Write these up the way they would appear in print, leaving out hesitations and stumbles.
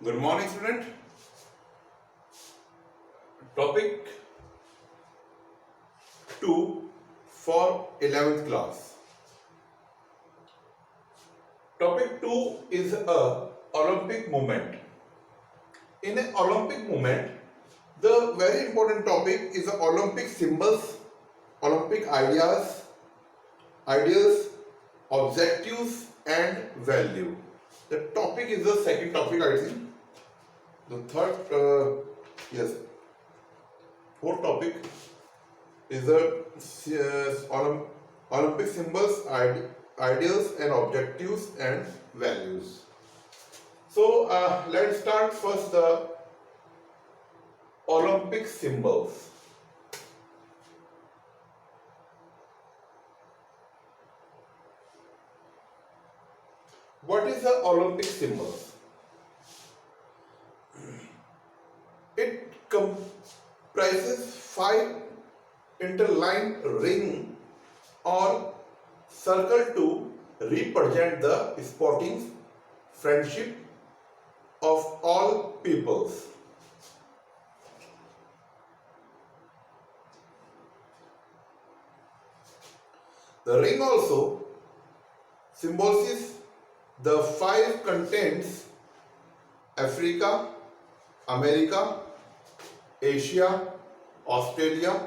Good morning, student. Topic 2 for 11th class. Topic 2 is a Olympic movement. In an Olympic movement, the very important topic is the Olympic symbols, Olympic ideas, objectives and value. The topic is the second topic, I think. The fourth topic is the Olympic symbols, ideals and objectives and values. So let's start first the Olympic symbols. What is the Olympic symbols? It comprises 5 interlined ring or circle to represent the sporting friendship of all peoples. The ring also symbolizes the 5 continents: Africa, America, Asia, Australia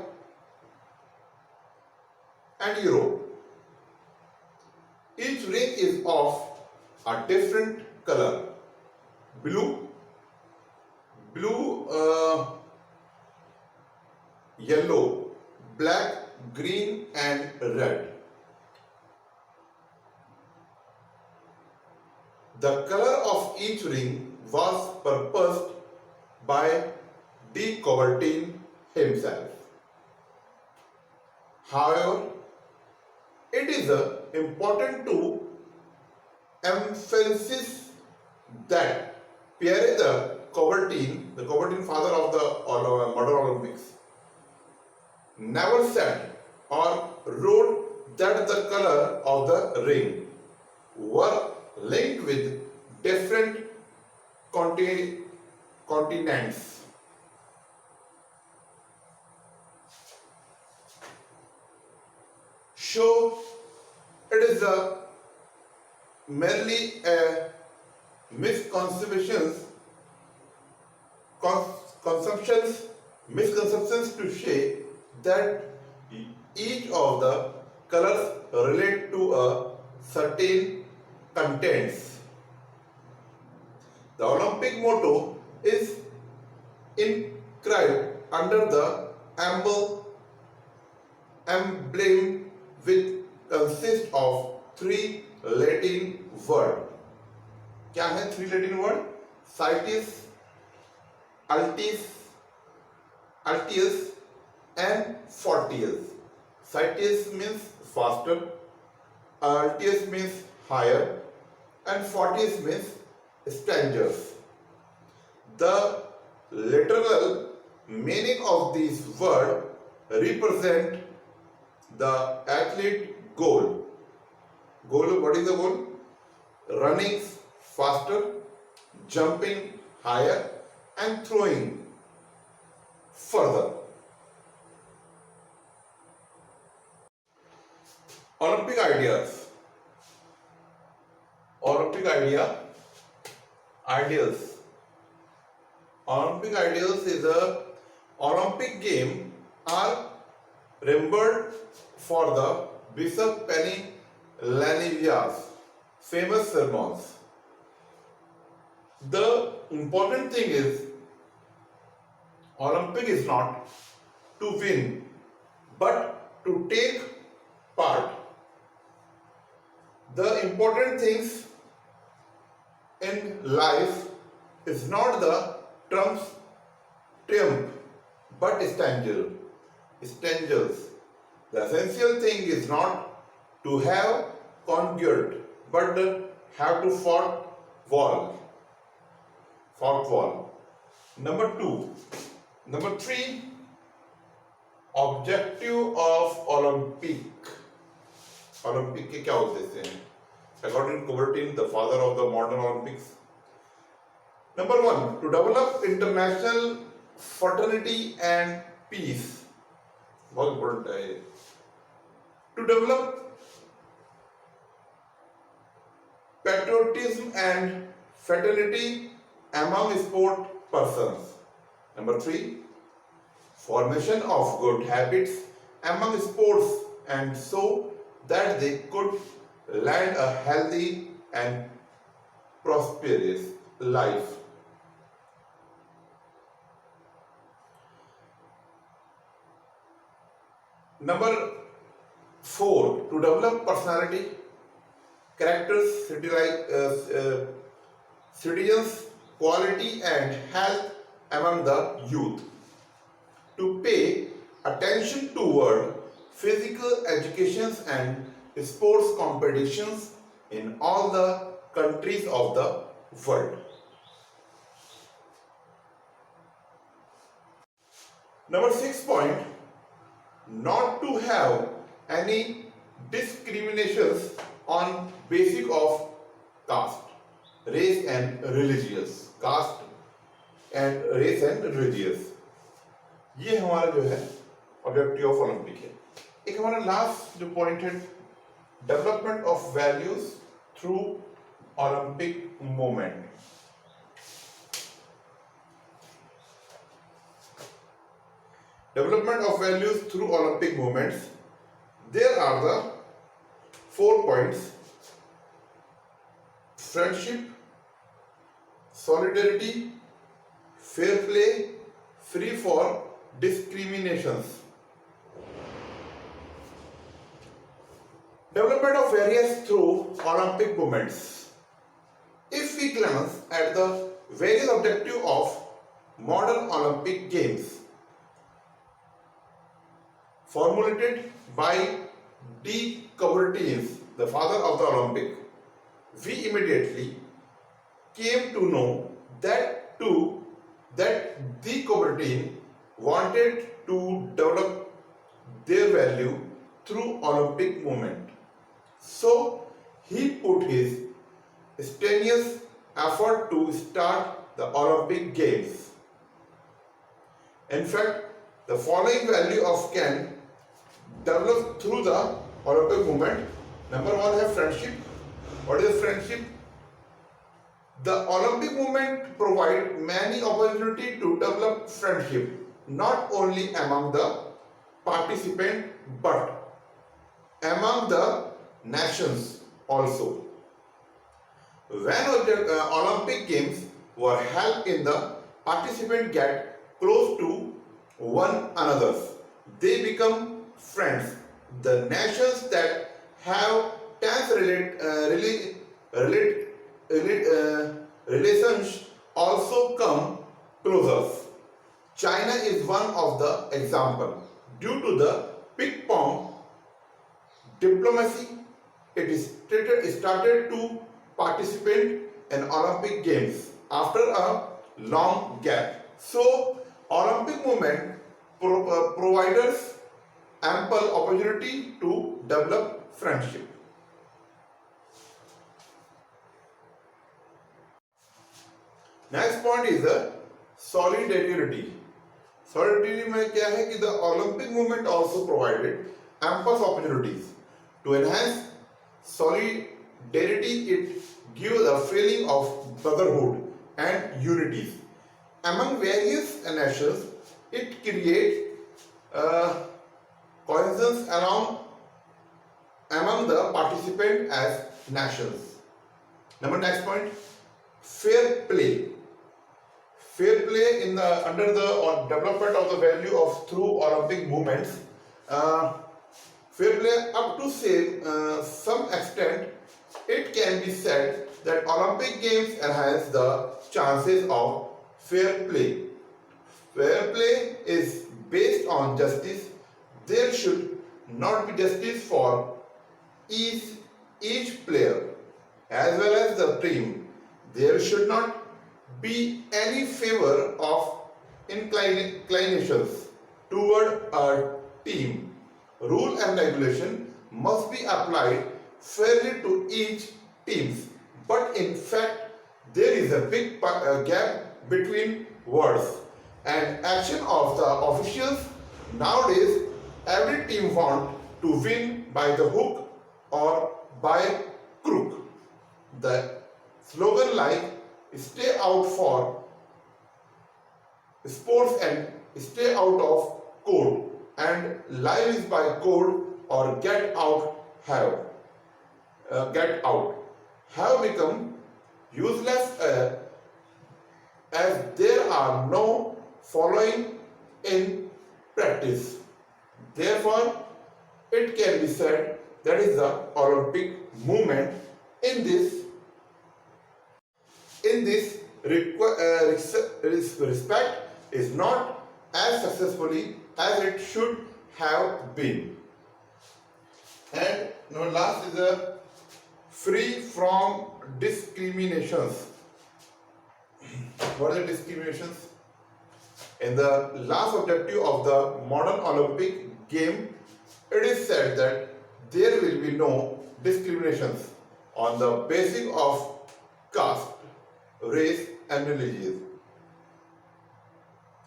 and Europe. Each ring is of a different color: blue, yellow, black, green and red. The color of each ring was proposed by de Coubertin himself. However, it is important to emphasize that Pierre de Coubertin, the Coubertin father of the modern Olympics, never said or wrote that the color of the ring were linked with different continents. So it is merely a misconceptions to say that each of the colors relate to a certain contents. The Olympic motto is inscribed under the emblem, which consists of 3 Latin words. क्या है 3 Latin word? Cities, Altius and Fortius. Cities means faster, Altius means higher and Fortius means strangers. The literal meaning of these words represent the athlete goal. What is the goal? Running faster, jumping higher and throwing further. Olympic ideas. Ideals. Olympic ideals is a Olympic game are remembered for the Bishop Lanivia's famous sermons. The important thing is Olympic is not to win but to take part. The important things in life is not the triumph but strangers. The essential thing is not to have conquered but have to fought wall. Number 3, objective of Olympic. Olympic के क्या उद्देश्य हैं? According to Coubertin, the father of the modern Olympics, Number one, to develop international fraternity and peace. बहुत important है ये. To develop patriotism and fraternity among sport persons. Number three, formation of good habits among sports and so that they could lead a healthy and prosperous life. Number four, to develop personality, characters, citizens, quality and health among the youth. To pay attention toward physical educations and sports competitions in all the countries of the world. Number 6 point, not to have any discriminations on basis of caste, race and religious. Caste and race and religious. ये हमारा जो है objective of Olympic है. एक हमारा last जो point है, development of values through Olympic movement. Development of values through Olympic movements. There are the 4 points: friendship, solidarity, fair play, free for discriminations. Development of various through Olympic movements. If we glance at the various objectives of modern Olympic Games, formulated by de Coubertin, the father of the Olympic, we immediately came to know that de Coubertin wanted to develop their value through Olympic movement. So he put his strenuous effort to start the Olympic Games. In fact, the following value of can developed through the Olympic movement. Number 1 है friendship. What is friendship? The Olympic movement provide many opportunity to develop friendship, not only among the participant but among the nations also. When Olympic Games were held in the participants get close to one another, they become friends. The nations that have tense relations also come closer. China is one of the example. Due to the ping-pong diplomacy, it started to participate in Olympic Games after a long gap. So, Olympic movement provides ample opportunity to develop friendship. Next point is the solidarity. Solidarity में क्या है कि the Olympic movement also provided ample opportunities to enhance solidarity. It gives a feeling of brotherhood and unity among various nations. It creates cohesion among the participants as nations. Next point, fair play. Fair play in the under the development of the value of through Olympic movements. Fair play up to some extent, it can be said that Olympic Games enhance the chances of fair play. Fair play is based on justice. There should not be justice for each player as well as the team. There should not be any favor of inclinations toward a team. Rule and regulation must be applied fairly to each team, but in fact there is a big gap between words and action of the officials. Nowadays, every team wants to win by the hook or by crook. The slogan like "Stay out for sports" and "Stay out of code" and "Life is by code" or "Get out" have become useless as there are no following in practice. Therefore, it can be said that is the Olympic movement in this respect is not as successfully as it should have been. And now last is the free from discriminations. What are the discriminations? In the last objective of the modern Olympic game, it is said that there will be no discriminations on the basis of caste, race and religion.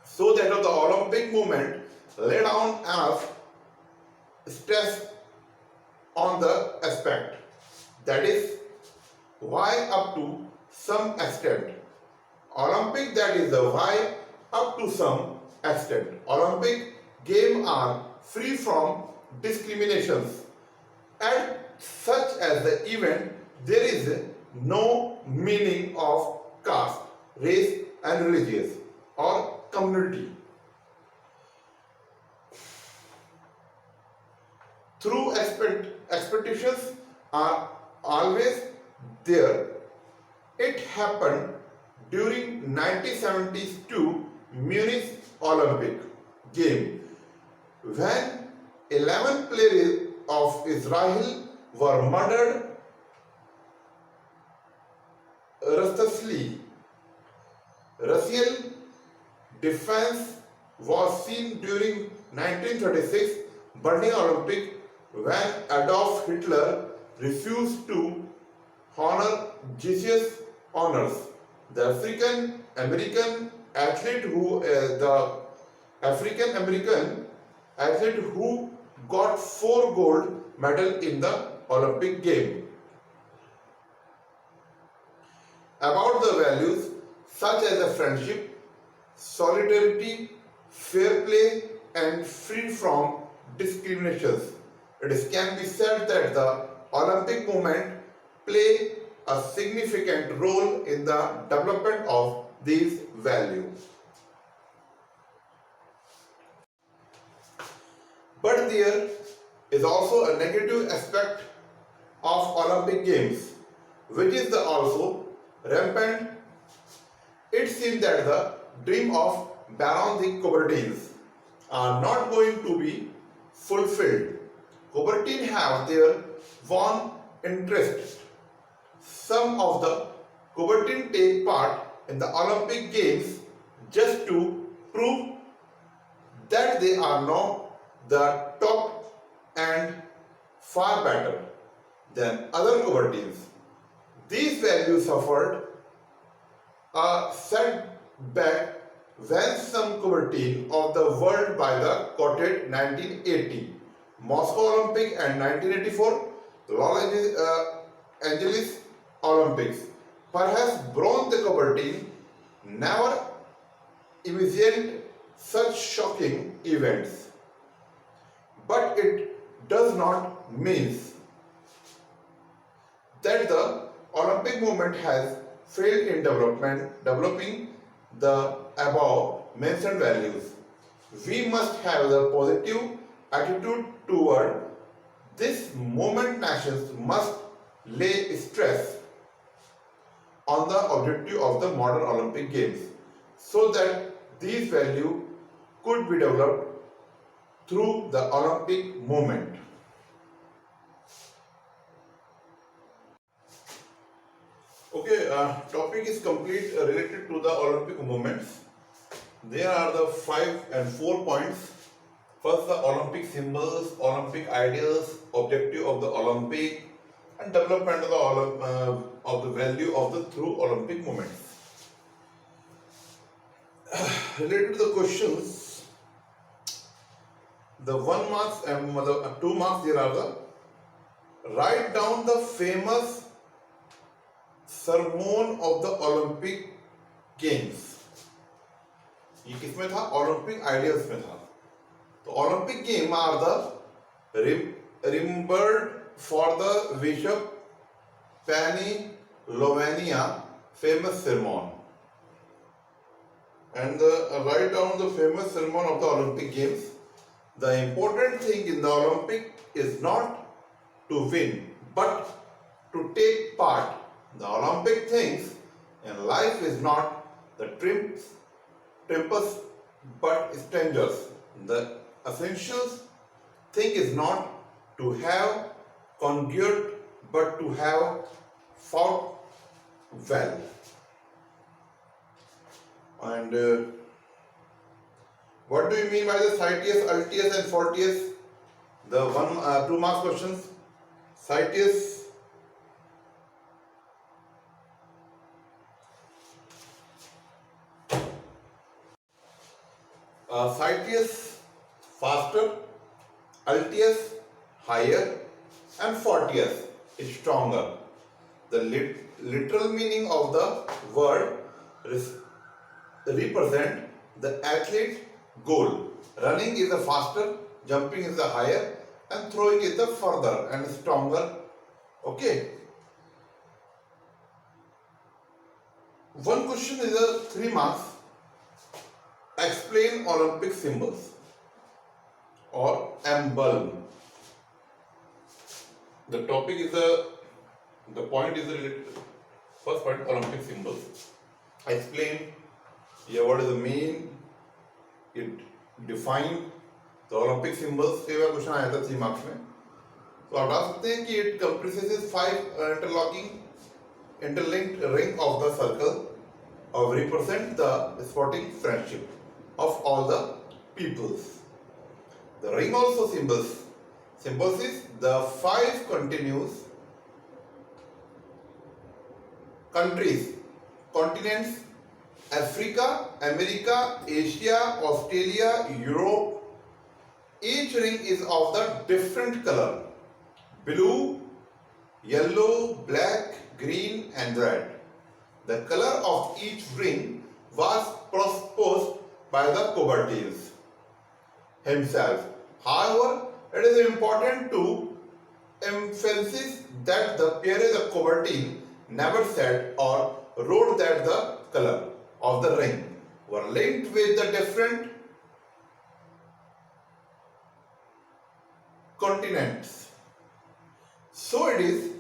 So that of the Olympic movement lay down enough stress on the aspect, that is why up to some extent. Olympic, that is the why up to some extent. Olympic games are free from discriminations, and such as the event there is no meaning of caste, race and religious or community. Through expectations are always there. It happened during 1972 Munich Olympic game when 11 players of Israel were murdered ruthlessly. Racial defense was seen during 1936 Berlin Olympic when Adolf Hitler refused to honor Jesus honors. The African American athlete who got 4 gold medals in the Olympic game. About the values such as the friendship, solidarity, fair play and free from discriminations, can be said that the Olympic movement play a significant role in the development of these values. But there is also a negative aspect of Olympic Games, which is also rampant. It seems that the dream of Baron de Coubertins are not going to be fulfilled. Coubertin have their own interest. Some of the Coubertin take part in the Olympic Games just to prove that they are now the top and far better than other Coubertins. These values suffered a setback when some Coubertin of the world by the quoted 1980 Moscow Olympic and 1984 Los Angeles Olympics. Perhaps bronze the Coubertin never imagined such shocking events. But it does not mean that the Olympic movement has failed in developing the above mentioned values. We must have the positive attitude toward this movement. Nations must lay stress on the objective of the modern Olympic Games so that these values could be developed through the Olympic movement. Okay, topic is complete related to the Olympic movements. There are the 5 and 4 points. First, the Olympic symbols, Olympic ideas, objective of the Olympic, and development of the value of the through Olympic movements. Related to the questions, the 1 marks and the 2 marks there are the write down the famous sermon of the Olympic Games. ये किसमें था? Olympic ideals में था. तो Olympic game are the remembered for the Bishop Pennsylvania famous sermon. And write down the famous sermon of the Olympic Games. The important thing in the Olympic is not to win, but to take part. The Olympic things in life is not the triumphs, but strangers. The essential thing is not to have conquered, but to have fought well. And what do you mean by the CITES, LTS and 40S? The 2 marks questions. CITES, CITES faster, LTS higher, and 40S is stronger. The literal meaning of the word represent the athlete goal. Running is the faster, jumping is the higher, and throwing is the further and stronger. Okay. One question is a 3 marks. Explain Olympic symbols or emblem. The topic is the point is related. First point, Olympic symbols. Explain. Yeah, what is the mean? It define the Olympic symbols. कई बार question आया था 3 marks में. तो आप बता सकते हैं कि it comprises 5 interlinked ring of the circle of represent the sporting friendship of all the peoples. The ring also symbolizes the 5 continuous countries, continents: Africa, America, Asia, Australia, Europe. Each ring is of the different color: blue, yellow, black, green and red. The color of each ring was proposed by the Coubertin himself. However, it is important to emphasize that the Pierre de Coubertin never said or wrote that the color of the ring were linked with the different continents. So it is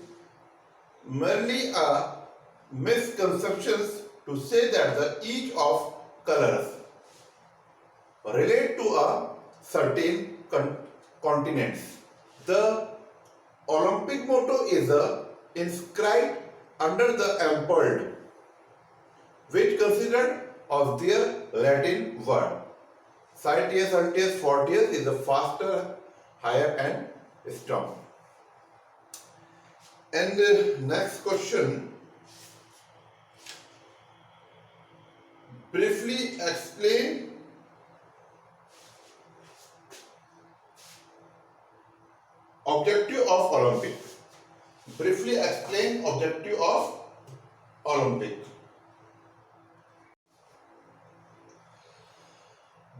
merely a misconception to say that the each of colors relate to a certain continents. The Olympic motto is inscribed under the emblem, which considered of their Latin word. CITES, LTS, 40S is the faster, higher and strong. And next question. Briefly explain objective of Olympic. Briefly explain objective of Olympic.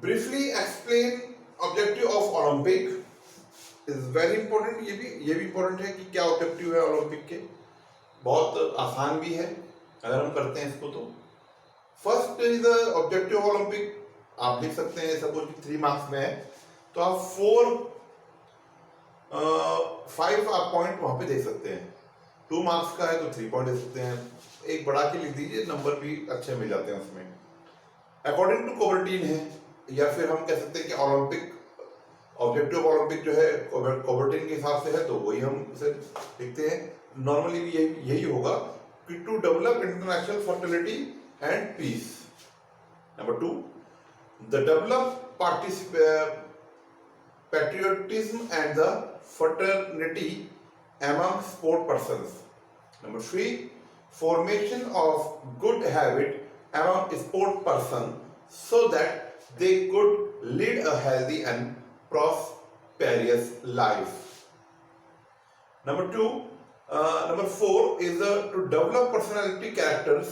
Briefly explain objective of Olympic is very important. ये भी important है कि क्या objective है Olympic के. बहुत आसान भी है अगर हम करते हैं इसको तो. First is the objective of Olympic. आप लिख सकते हैं सपोज 3 मार्क्स में है तो आप 5 आप पॉइंट वहां पे दे सकते हैं. 2 मार्क्स का है तो 3 पॉइंट दे सकते हैं. एक बढ़ा के लिख दीजिए, नंबर भी अच्छे मिल जाते हैं उसमें. अकॉर्डिंग टू कोबर्टिन है, या फिर हम कह सकते हैं कि ओलंपिक ऑब्जेक्टिव ऑफ ओलंपिक जो है कोबर्टिन के हिसाब से है तो वही हम उसे लिखते हैं. नॉर्मली भी यही होगा कि to develop international fertility and peace. Number 2, the develop patriotism and the fraternity among sport persons. Number 3, formation of good habit among sport persons so that they could lead a healthy and prosperous life. Number 4 is to develop personality, character,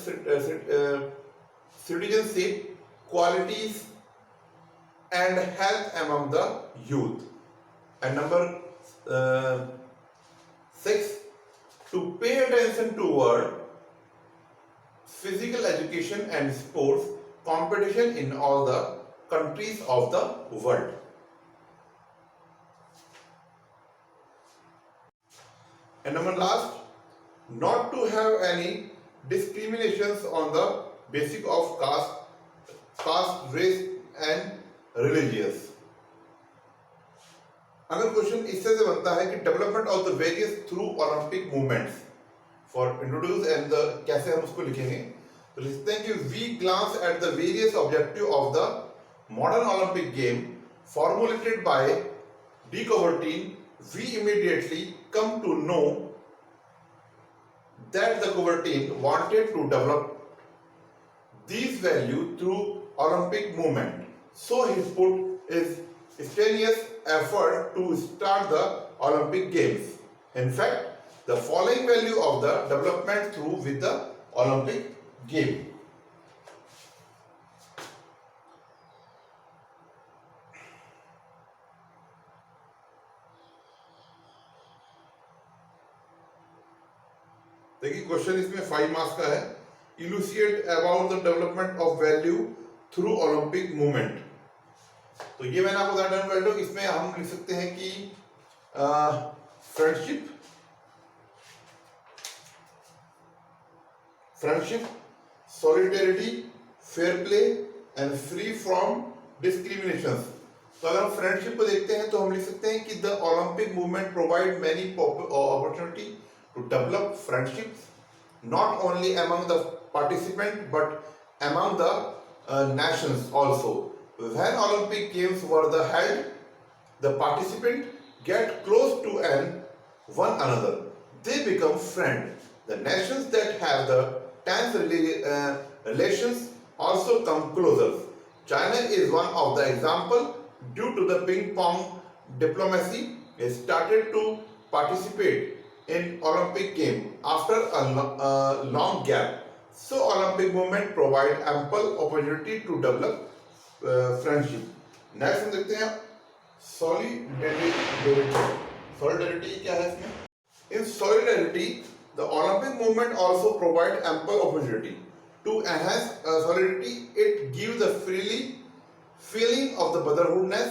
citizenship, qualities and health among the youth. And number 6, to pay attention toward physical education and sports competition in all the countries of the world. And number last, not to have any discriminations on the basis of caste, race and religious. अगर question इससे से बनता है कि development of the various through Olympic movements for introduce and the कैसे हम उसको लिखेंगे, तो लिखते हैं कि we glance at the various objective of the modern Olympic game formulated by de Coubertin, we immediately come to know that the Coubertin wanted to develop these values through Olympic movement. So he put his strenuous effort to start the Olympic Games. In fact, the following value of the development through with the Olympic game. देखिए question इसमें 5 marks का है. Elucidate about the development of value through Olympic movement. तो ये मैंने आपको बताया value. इसमें हम लिख सकते हैं कि friendship, solidarity, fair play and free from discrimination. तो अगर हम फ्रेंडशिप को देखते हैं तो हम लिख सकते हैं कि the Olympic movement provide many opportunity to develop friendships not only among the participants but among the nations also. When Olympic Games were held, the participants get close to one another. They become friends. The nations that have the tense relations also come closer. China is one of the examples. Due to the ping pong diplomacy, it started to participate in Olympic game after a long gap. So Olympic movement provide ample opportunity to develop friendship. Next हम देखते हैं solidarity. Solidarity क्या है इसमें? In solidarity, the Olympic movement also provide ample opportunity to enhance solidarity. It gives the feeling of the brotherhoodness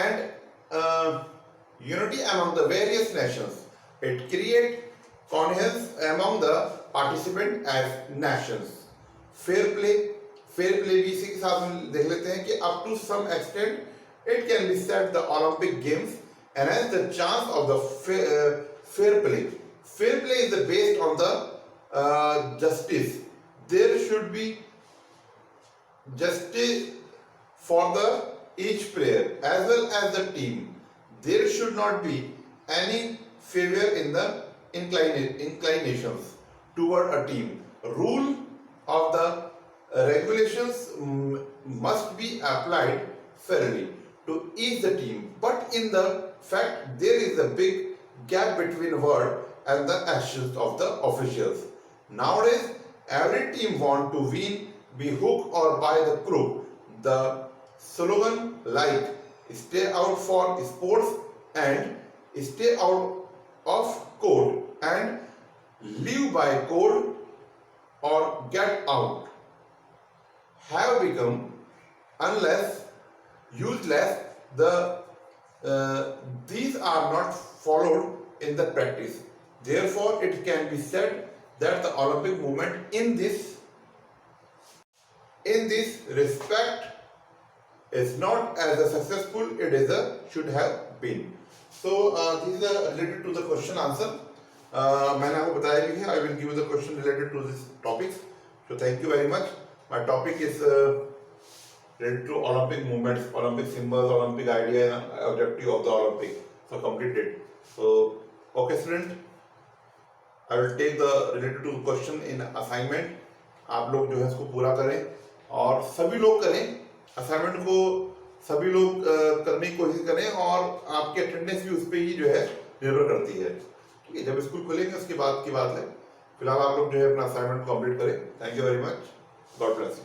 and unity among the various nations. It creates coherence among the participants as nations. Fair play भी इसी के साथ हम देख लेते हैं कि up to some extent it can be said the Olympic Games enhance the chance of the fair play. Fair play is based on the justice. There should be justice for each player as well as the team. There should not be any favor in the inclinations toward a team. Rule of the regulations must be applied fairly to each the team. But in the fact, there is a big gap between word and the actions of the officials. Nowadays, every team want to win, be hook or by the crook. The slogan like "Stay out for sports" and "Stay out of code" and "live by code" or "get out" have become useless. These are not followed in the practice. Therefore, it can be said that the Olympic movement in this respect is not as successful it should have been. So this is related to the question answer. मैंने आपको बताया भी है. I will give you the question related to this topics. So thank you very much. My topic is related to Olympic movements, Olympic symbols, Olympic idea and objective of the Olympic. So completed. So okay student, I will take the related to question in assignment. आप लोग जो है इसको पूरा करें और सभी लोग करें असाइनमेंट को, सभी लोग करने की कोशिश करें और आपकी अटेंडेंस भी उस पर ही जो है निर्भर करती है। ठीक है, जब स्कूल खुलेंगे उसके बाद की बात है। फिलहाल आप लोग जो है अपना असाइनमेंट कंप्लीट करें। Thank you very much, God bless you.